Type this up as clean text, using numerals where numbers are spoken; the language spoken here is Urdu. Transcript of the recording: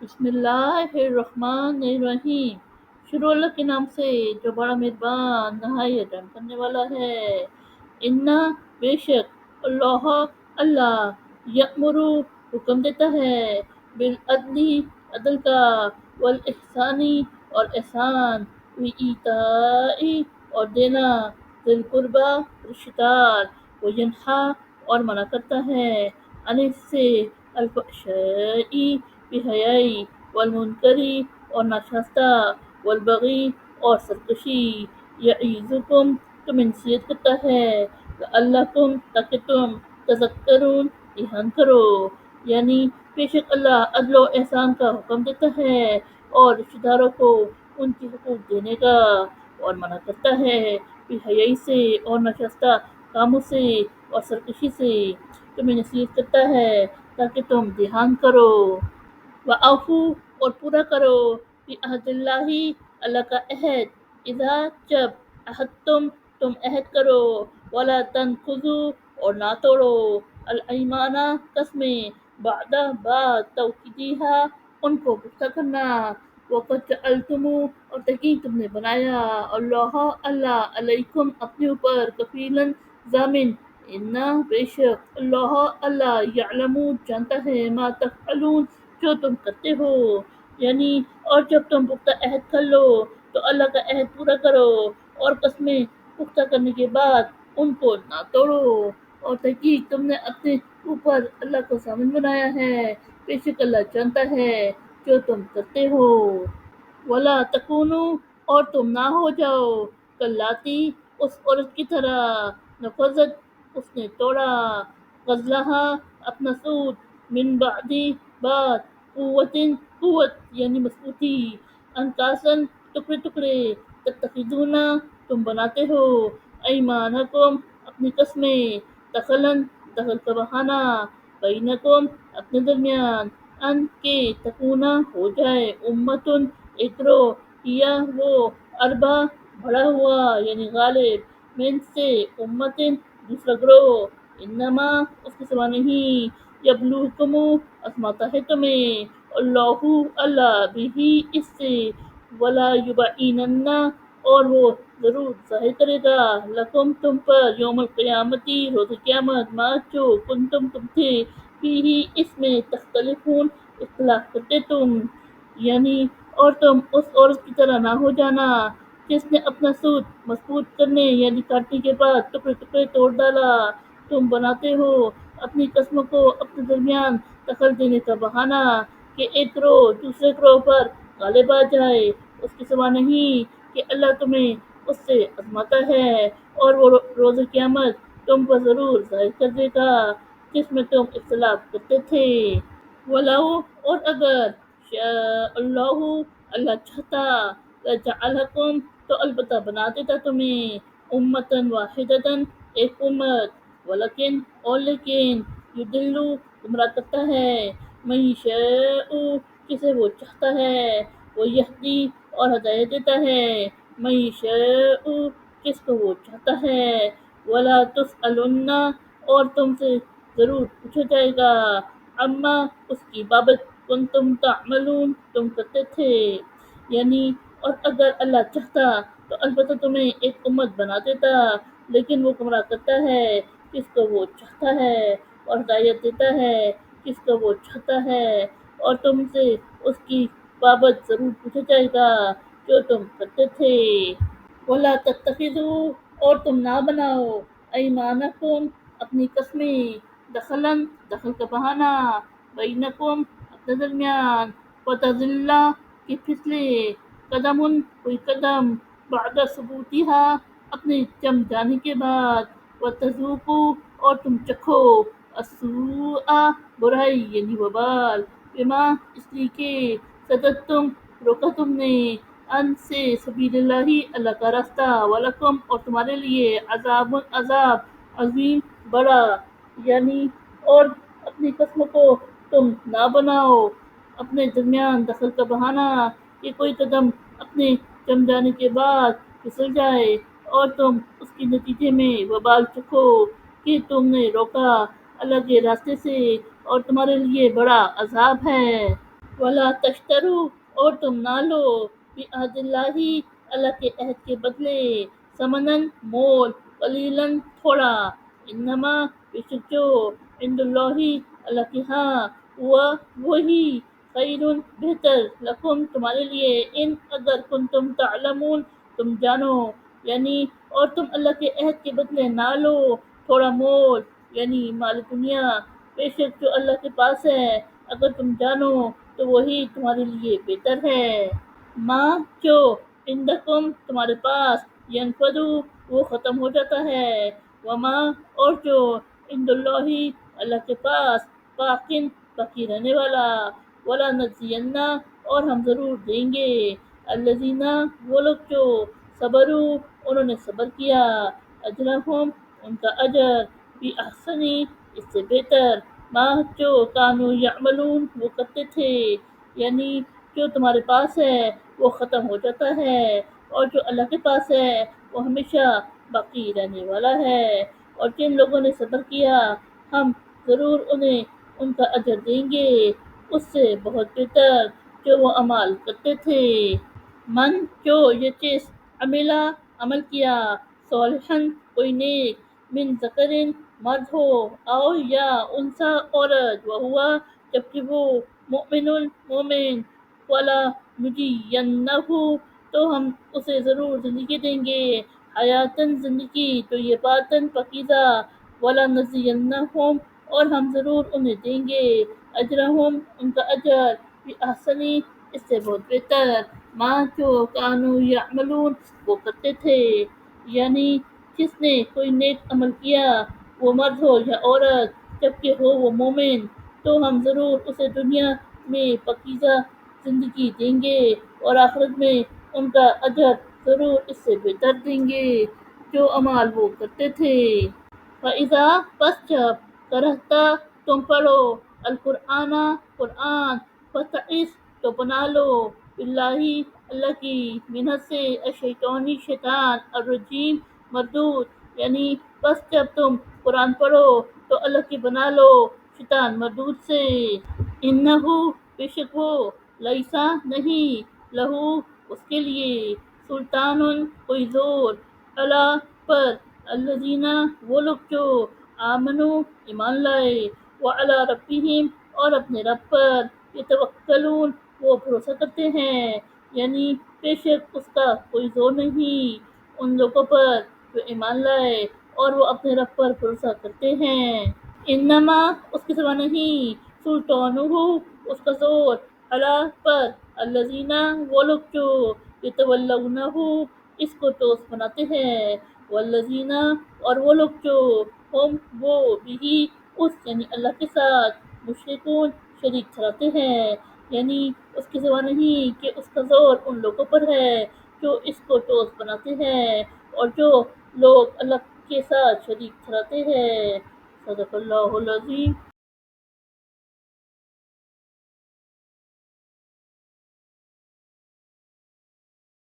بسم اللہ الرحمن الرحیم۔ شروع اللہ کے نام سے جو بڑا مہربان نہایت رحم کرنے والا ہے۔ انا بے شک اللہ اللہ یأمر حکم دیتا ہے بالعدل عدل کا، والاحسانی اور احسان، وایتاء اور دینا، ذی القربی رشتہ دار، وینہا اور منع کرتا ہے عن سے الفحشاء بے حیائی، والمنکری اور ناشاستہ، والبغی اور سرکشی، یعظکم تمہیں نصیحت کرتا ہے، لعلکم تاکہ تم تذکرون دھیان کرو۔ یعنی بے شک اللہ عدل و احسان کا حکم دیتا ہے اور رشتہ داروں کو ان کے حقوق دینے کا، اور منع کرتا ہے بے حیائی سے اور ناشاستہ کاموں سے اور سرکشی سے، تمہیں نصیحت کرتا ہے تاکہ تم دھیان کرو۔ وَأَوْفُوا اور پورا کرو بعہد اللہ اللہ کا عہد، اذا جب عہدتم تم عہد کرو، ولا تنقضوا اور نہ توڑو، الایمان قسمیں، بعد توکیدہا ان کو پختہ کرنا، وقد جعلتم اور تحقیق تم نے بنایا، اللہ اللہ علیکم اپنے اوپر کفیلاً ضامن، انا بے شک اللہ اللہ یعلم جانتا ہے ما تفعلون جو تم کرتے ہو۔ یعنی اور جب تم پختہ عہد کر لو تو اللہ کا عہد پورا کرو، اور قسمیں پختہ کرنے کے بعد ان کو نہ توڑو، اور تحقیق تم نے اپنے اوپر اللہ کو ضامن بنایا ہے، بے شک اللہ جانتا ہے جو تم کرتے ہو۔ ولا تکونوا اور تم نہ ہو جاؤ کاللاتی اس عورت کی طرح، نفذت اس نے توڑا، غزلہا اپنا سوٹ، من بعد بعد قوت قوت یعنی مضبوطی، انکاسن ٹکڑے ٹکڑے، تتخذون تم بناتے ہو، ایمانکم اپنی قسمیں، دخلاً دخل کا بہانہ، بینکم اپنے درمیان، ان کے تکونا ہو جائے، امتن ایک گروہ، یا وہ اربا بڑا ہوا یعنی غالب، من سے امتن دوسرا گروہ، انما اس کے سوا نہیں، یبلوکم آزماتا ہے تمہیں، اللہ اللہ بھی اس سے، ولا یبعینن اور وہ ضرور ظاہر کرے گا، لکم تم پر، یوم القیامتی روز قیامت، ما جو کنتم تم تھے، فیہ اس میں، تختلفون اختلاف کرتے تم۔ یعنی اور تم اس عورت کی طرح نہ ہو جانا جس نے اپنا سوٹ مضبوط کرنے یعنی کاٹنے کے بعد ٹکڑے ٹکڑے توڑ ڈالا، تم بناتے ہو اپنی قسموں کو اپنے درمیان دخل دینے کا بہانہ کہ ایک گروہ دوسرے گروہ پر غالب آ جائے، اس کے سوا نہیں کہ اللہ تمہیں اس سے آزماتا ہے، اور وہ روز قیامت تم پر ضرور ظاہر کر دے گا جس میں تم اختلاف کرتے تھے۔ وَلَوْ اور اگر شاء اللہ اللہ چاہتا، لَجَعَلَکُم تو البتہ بنا دیتا تمہیں امتاً واحدتاً ایک امت، ولیکن اور لیکن یضل گمراہ کرتا ہے من یشاء کسے وہ چاہتا ہے، ویہدی اور ہدایت دیتا ہے من یشاء کس کو وہ چاہتا ہے، ولا تسألن اور تم سے ضرور پوچھا جائے گا، عما اس کی بابت کنتم تعملون تم کرتے تھے۔ یعنی اور اگر اللہ چاہتا تو البتہ تمہیں ایک امت بنا دیتا، لیکن وہ گمراہ کرتا ہے کس کو وہ چاہتا ہے، اور ہدایت دیتا ہے کس کو وہ چاہتا ہے، اور تم سے اس کی بابت ضرور پوچھا جائے گا جو تم کرتے تھے۔ وَلَا تَتَّخِذُوا اور تم نہ بناؤ ایمانکم اپنی قسمیں، دخلاً دخل کا بہانہ، بینکم اپنے درمیان، وَتَزِلَّ کہ پھسلے، قدم کوئی قدم، بعد ثبوتہا اپنے جم جانے کے بعد، وَتَذُوقُوا اور تم چکھو، السوء برائی یعنی وبال، بما اس لیے کہ صددتم روکا تم نے، ان سے سبیل اللہ اللہ کا راستہ، ولکم اور تمہارے لیے عذاب عذاب عظیم بڑا۔ یعنی اور اپنی قسموں کو تم نہ بناؤ اپنے درمیان دخل کا بہانہ کہ کوئی قدم اپنے جم جانے کے بعد پھسل جائے اور تم اس کے نتیجے میں وبال چکھو کہ تم نے روکا اللہ کے راستے سے، اور تمہارے لیے بڑا عذاب ہے۔ ولا تشترو اور تم نہ لو بعہد اللہ اللہ کے عہد کے بدلے ثمنن مول قلیلاً تھوڑا انما بے شک جو عند اللہ اللہ کے ہاں ہوا وہی خیر بہتر لکم تمہارے لیے ان اگر کنتم تعلمون تم جانو یعنی اور تم اللہ کے عہد کے بدلے نہ لو تھوڑا مول یعنی مال دنیا بے شک جو اللہ کے پاس ہے اگر تم جانو تو وہی تمہارے لیے بہتر ہے ماں جو عندکم تمہارے پاس ینفدو وہ ختم ہو جاتا ہے وما اور جو عند اللہ اللہ کے پاس باقن باقی رہنے والا ولا نزینا اور ہم ضرور دیں گے الذین وہ لوگ جو صبروا انہوں نے صبر کیا اجرہم ان کا اجر بھی احسنی اس سے بہتر ما جو کانو یعملون وہ کرتے تھے یعنی جو تمہارے پاس ہے وہ ختم ہو جاتا ہے اور جو اللہ کے پاس ہے وہ ہمیشہ باقی رہنے والا ہے اور جن لوگوں نے صبر کیا ہم ضرور انہیں ان کا اجر دیں گے اس سے بہت بہتر جو وہ عمل کرتے تھے من جو یہ چیز عملہ عمل کیا صالحن کوئی نیک من ذکرن مرد ہو او یا انسا عورت وہوا جبکہ وہ مؤمن مومن ولا نجینہ تو ہم اسے ضرور زندگی دیں گے حیاتن زندگی تو یہ باتن پکیزہ ولا نزینہم اور ہم ضرور انہیں دیں گے اجرہم ان کا اجر بھی احسنی اس سے بہت بہتر ماں جو کانو یعملون وہ کرتے تھے یعنی جس نے کوئی نیک عمل کیا وہ مرد ہو یا عورت جبکہ ہو وہ مومن تو ہم ضرور اسے دنیا میں پکیزہ زندگی دیں گے اور آخرت میں ان کا اجر ضرور اس سے بہتر دیں گے جو اعمال وہ کرتے تھے فَإِذَا پس جب کرہتا تم پڑھو القرآن قرآن فَاسْتَعِذْ تو پناہ لو باللہ اللہ کی منت سے الشیطانی شیطان الرجیم مردود یعنی بس جب تم قرآن پڑھو تو اللہ کی بنا لو شیطان مردود سے انہو بے شک وہ لیسا نہیں لہو اس کے لیے سلطان کوئی زور اللہ پر الذین وہ لوگ جو آمنو ایمان لائے وعلی ربہم اور اپنے رب پر یتوکلون وہ بھروسہ کرتے ہیں یعنی بے شک اس کا کوئی زور نہیں ان لوگوں پر جو ایمان لائے اور وہ اپنے رب پر بھروسہ کرتے ہیں انما اس کے سوا نہیں سلطانہ اس کا زور اللہ پر الذین وہ لوگ جو یتولونہ اس کو دوست بناتے ہیں والذین اور وہ لوگ جو ہم وہ بھی اس یعنی اللہ کے ساتھ مشرکون شریک ٹھہراتے ہیں یعنی اس کے سوا نہیں کہ اس کا زور ان لوگوں پر ہے جو اس کو دوست بناتے ہیں اور جو لوگ اللہ کے ساتھ شریک ٹھہراتے ہیں صدق اللہ العظیم